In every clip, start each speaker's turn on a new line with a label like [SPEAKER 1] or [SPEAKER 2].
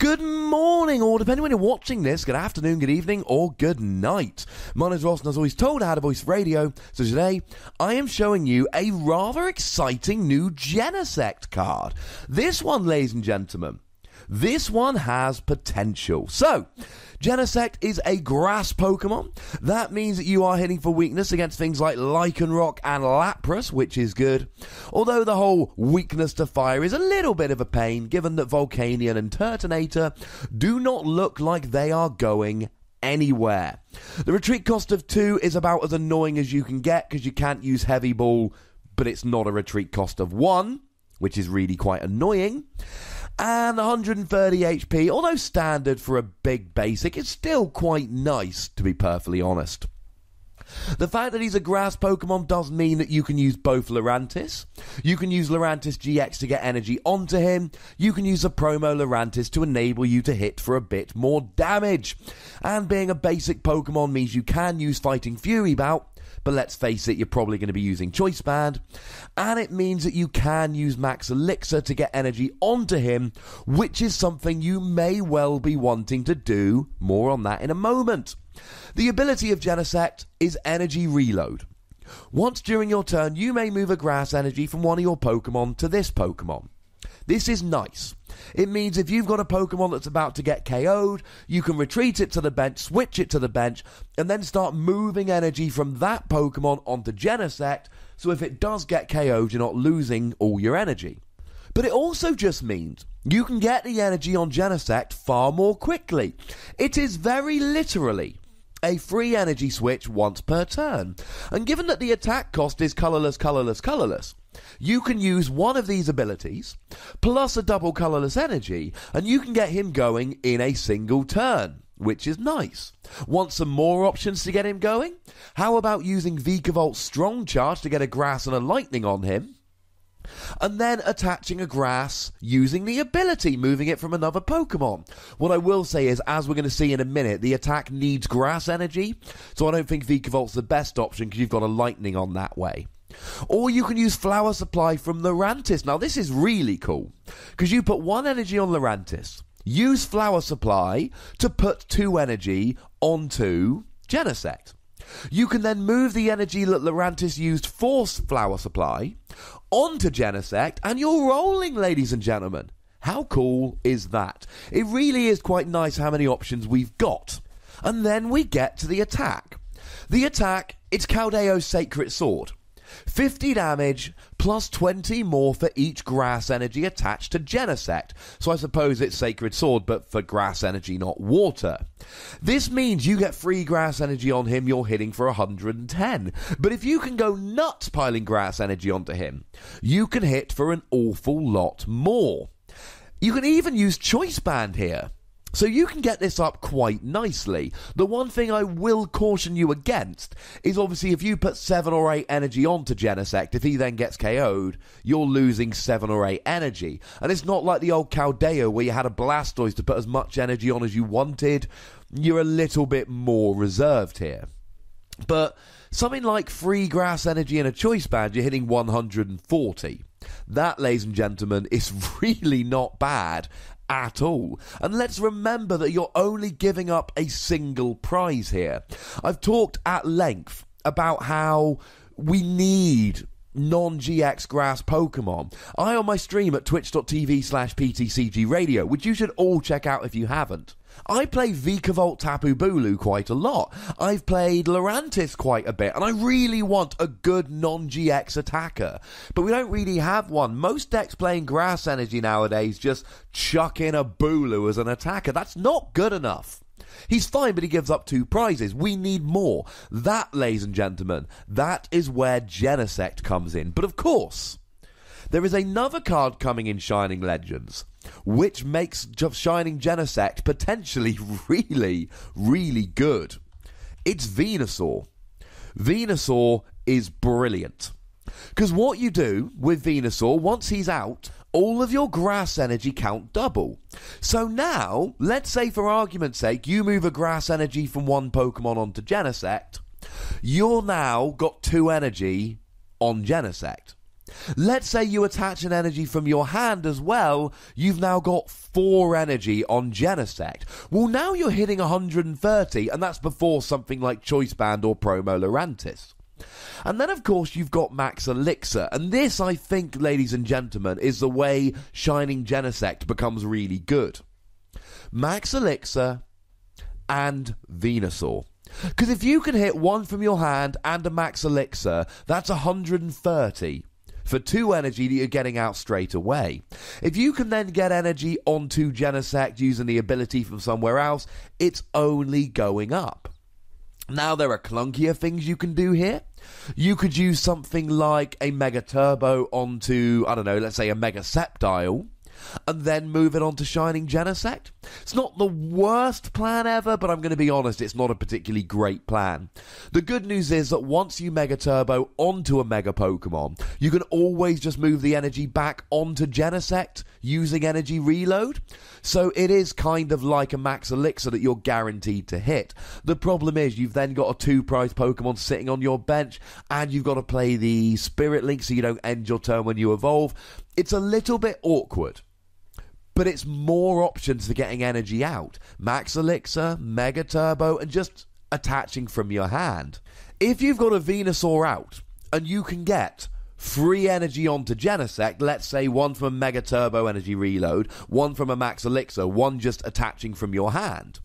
[SPEAKER 1] Good morning, or depending when you're watching this, good afternoon, good evening, or good night. My name is Ross, and as always told, I had a voice for radio. So today, I am showing you a rather exciting new Genesect card. This one, ladies and gentlemen, this one has potential. So, Genesect is a grass Pokemon. That means that you are hitting for weakness against things like Lycanroc and Lapras, which is good. Although the whole weakness to fire is a little bit of a pain, given that Volcanion and Turtonator do not look like they are going anywhere. The retreat cost of 2 is about as annoying as you can get, because you can't use Heavy Ball, but it's not a retreat cost of 1, which is really quite annoying. And 130 HP, although standard for a big basic, is still quite nice, to be perfectly honest. The fact that he's a grass Pokemon does mean that you can use both Lurantis. You can use Lurantis GX to get energy onto him. You can use a promo Lurantis to enable you to hit for a bit more damage. And being a basic Pokemon means you can use Fighting Fury Bout, but let's face it, you're probably going to be using Choice Band. And it means that you can use Max Elixir to get energy onto him, which is something you may well be wanting to do. More on that in a moment. The ability of Genesect is Energy Reload. Once during your turn, you may move a grass energy from one of your Pokemon to this Pokemon. This is nice. It means if you've got a Pokemon that's about to get KO'd, you can retreat it to the bench, switch it to the bench, and then start moving energy from that Pokemon onto Genesect, so if it does get KO'd, you're not losing all your energy. But it also just means you can get the energy on Genesect far more quickly. It is very literally a free energy switch once per turn. And given that the attack cost is colourless, colourless, colourless, you can use one of these abilities plus a double colourless energy, and you can get him going in a single turn, which is nice. Want some more options to get him going? How about using Vikavolt Strong Charge to get a grass and a lightning on him? And then attaching a grass using the ability, moving it from another Pokemon. What I will say is, as we're going to see in a minute, the attack needs grass energy, so I don't think Vikavolt's the best option because you've got a lightning on that way. Or you can use Flower Supply from Lurantis. Now this is really cool, because you put 1 energy on Lurantis, use Flower Supply to put 2 energy onto Genesect. You can then move the energy that Lurantis used for Flower Supply onto Genesect, and you're rolling, ladies and gentlemen. How cool is that? It really is quite nice how many options we've got. And then we get to the attack. The attack, it's Caldeo's Sacred Sword. 50 damage plus 20 more for each grass energy attached to Genesect. So I suppose it's Sacred Sword, but for grass energy, not water. This means you get free grass energy on him, you're hitting for 110. But if you can go nuts piling grass energy onto him, you can hit for an awful lot more. You can even use Choice Band here. So you can get this up quite nicely. The one thing I will caution you against is obviously if you put 7 or 8 energy onto Genesect, if he then gets KO'd, you're losing 7 or 8 energy. And it's not like the old Caldeo where you had a Blastoise to put as much energy on as you wanted. You're a little bit more reserved here. But something like free grass energy and a Choice Band, you're hitting 140. That, ladies and gentlemen, is really not bad at all. And let's remember that you're only giving up a single prize here. I've talked at length about how we need non-GX grass Pokemon. I on my stream at twitch.tv/PTCGRadio, which you should all check out if you haven't. I play Vikavolt Tapu Bulu quite a lot. I've played Lurantis quite a bit, and I really want a good non-GX attacker. But we don't really have one. Most decks playing grass energy nowadays just chuck in a Bulu as an attacker. That's not good enough. He's fine, but he gives up 2 prizes. We need more. That, ladies and gentlemen, that is where Genesect comes in. But of course, there is another card coming in Shining Legends, which makes Shining Genesect potentially really, really good. It's Venusaur. Venusaur is brilliant. Because what you do with Venusaur, once he's out, all of your grass energy count double. So now, let's say for argument's sake, you move a grass energy from one Pokemon onto Genesect, you're now got 2 energy on Genesect. Let's say you attach an energy from your hand as well. You've now got 4 energy on Genesect. Well, now you're hitting 130, and that's before something like Choice Band or Promo Lurantis. And then, of course, you've got Max Elixir. And this, I think, ladies and gentlemen, is the way Shining Genesect becomes really good. Max Elixir and Venusaur. Because if you can hit 1 from your hand and a Max Elixir, that's 130 for 2 energy that you're getting out straight away. If you can then get energy onto Genesect using the ability from somewhere else, it's only going up. Now, there are clunkier things you can do here. You could use something like a Mega Turbo onto, I don't know, let's say a Mega Sceptile, and then move it on to Shining Genesect. It's not the worst plan ever, but I'm going to be honest, it's not a particularly great plan. The good news is that once you Mega Turbo onto a Mega Pokemon, you can always just move the energy back onto Genesect using Energy Reload. So it is kind of like a Max Elixir that you're guaranteed to hit. The problem is you've then got a 2-prize Pokemon sitting on your bench, and you've got to play the Spirit Link so you don't end your turn when you evolve. It's a little bit awkward, but it's more options for getting energy out. Max Elixir, Mega Turbo, and just attaching from your hand. If you've got a Venusaur out, and you can get 3 energy onto Genesect, let's say 1 from a Mega Turbo Energy Reload, 1 from a Max Elixir, 1 just attaching from your hand,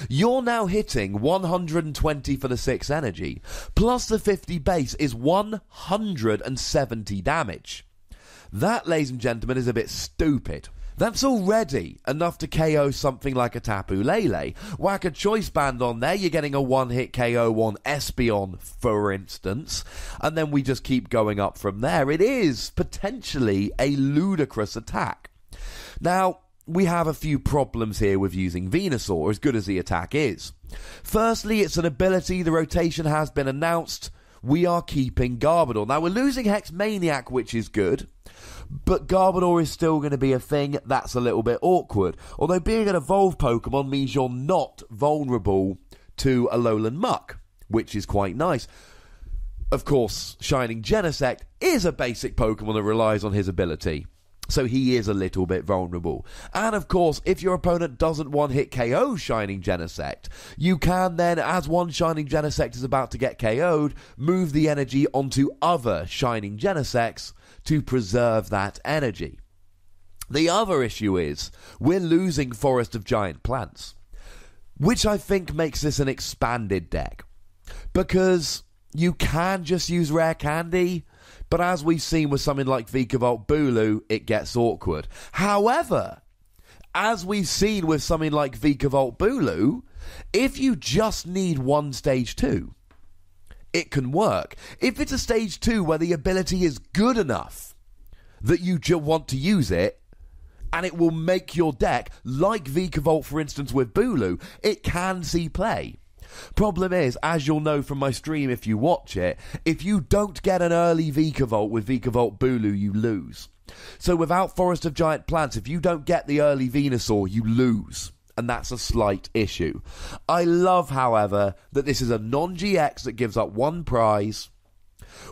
[SPEAKER 1] you're now hitting 120 for the 6 energy, plus the 50 base is 170 damage. That, ladies and gentlemen, is a bit stupid. That's already enough to KO something like a Tapu Lele. Whack a Choice Band on there, you're getting a 1-hit KO on Espeon, for instance. And then we just keep going up from there. It is potentially a ludicrous attack. Now, we have a few problems here with using Venusaur, as good as the attack is. Firstly, it's an ability. The rotation has been announced. We are keeping Garbodor. Now, we're losing Hex Maniac, which is good, but Garbodor is still going to be a thing. That's a little bit awkward. Although being an evolved Pokemon means you're not vulnerable to Alolan Muck, which is quite nice. Of course, Shining Genesect is a basic Pokemon that relies on his ability, so he is a little bit vulnerable. And of course, if your opponent doesn't 1-hit KO Shining Genesect, you can then, as one Shining Genesect is about to get KO'd, move the energy onto other Shining Genesects to preserve that energy. The other issue is, we're losing Forest of Giant Plants, which I think makes this an expanded deck. Because you can just use Rare Candy, but as we've seen with something like Vikavolt Bulu, it gets awkward. However, as we've seen with something like Vikavolt Bulu, if you just need one Stage 2, it can work. If it's a Stage 2 where the ability is good enough that you just want to use it, and it will make your deck, like Vikavolt for instance with Bulu, it can see play. Problem is, as you'll know from my stream if you watch it, if you don't get an early Vikavolt with Vikavolt Bulu, you lose. So without Forest of Giant Plants, if you don't get the early Venusaur, you lose. And that's a slight issue. I love, however, that this is a non-GX that gives up 1 prize,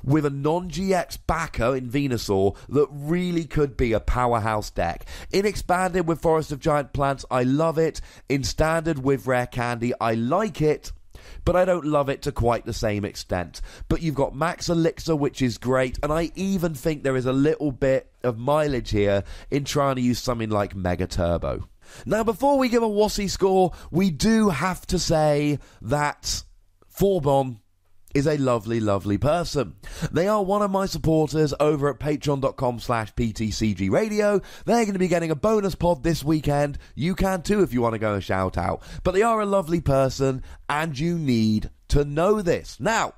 [SPEAKER 1] with a non-GX backer in Venusaur that really could be a powerhouse deck. In Expanded with Forest of Giant Plants, I love it. In Standard with Rare Candy, I like it, but I don't love it to quite the same extent. But you've got Max Elixir, which is great, and I even think there is a little bit of mileage here in trying to use something like Mega Turbo. Now, before we give a Wassy score, we do have to say that Forbon is a lovely, lovely person. They are one of my supporters over at patreon.com/PTCGRadio. They're going to be getting a bonus pod this weekend. You can too if you want to go and shout out. But they are a lovely person, and you need to know this. Now,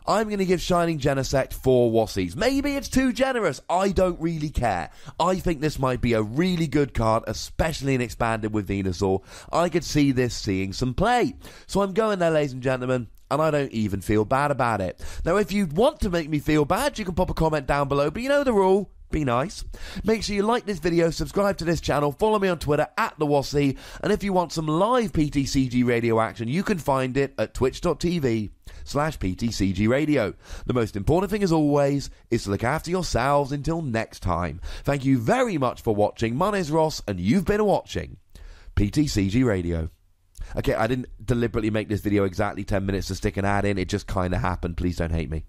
[SPEAKER 1] I'm going to give Shining Genesect 4 Wassies. Maybe it's too generous. I don't really care. I think this might be a really good card, especially in Expanded with Venusaur. I could see this seeing some play. So I'm going there, ladies and gentlemen, and I don't even feel bad about it. Now, if you want to make me feel bad, you can pop a comment down below, but you know the rule. Be nice. Make sure you like this video, subscribe to this channel, follow me on Twitter @TheWassy, and if you want some live PTCG radio action, you can find it at twitch.tv/PTCGRadio. The most important thing, as always, is to look after yourselves until next time. Thank you very much for watching. My name's Ross, and you've been watching PTCG Radio. Okay, I didn't deliberately make this video exactly 10 minutes to stick an ad in. It just kind of happened. Please don't hate me.